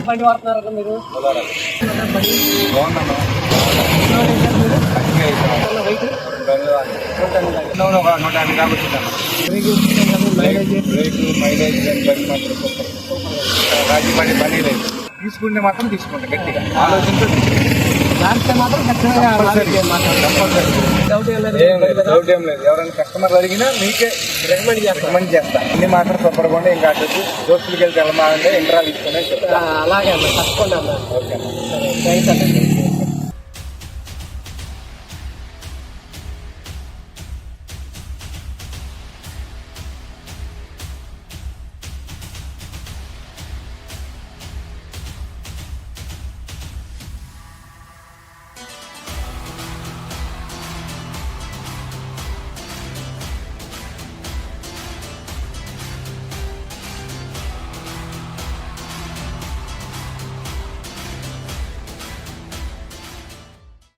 బండి వాడుతున్నారు మీరు తీసుకుంటే మాత్రం తీసుకుంటా గట్టిగా ఆలోచించు. దాంట్లో మాత్రం డౌట్ ఏం లేదు. ఎవరైనా కస్టమర్ అడిగినా మీకే రికమెండ్ చేస్తా. అన్ని మాత్రం సూపర్గా ఇంకా అటు దోస్తులకి వెళ్తే వెళ్ళమాలంటే ఇంటరాలు తీసుకునే చెప్తా. అలాగే అన్న తప్పకుండా అన్న. ఓకే థ్యాంక్స్ అన్న.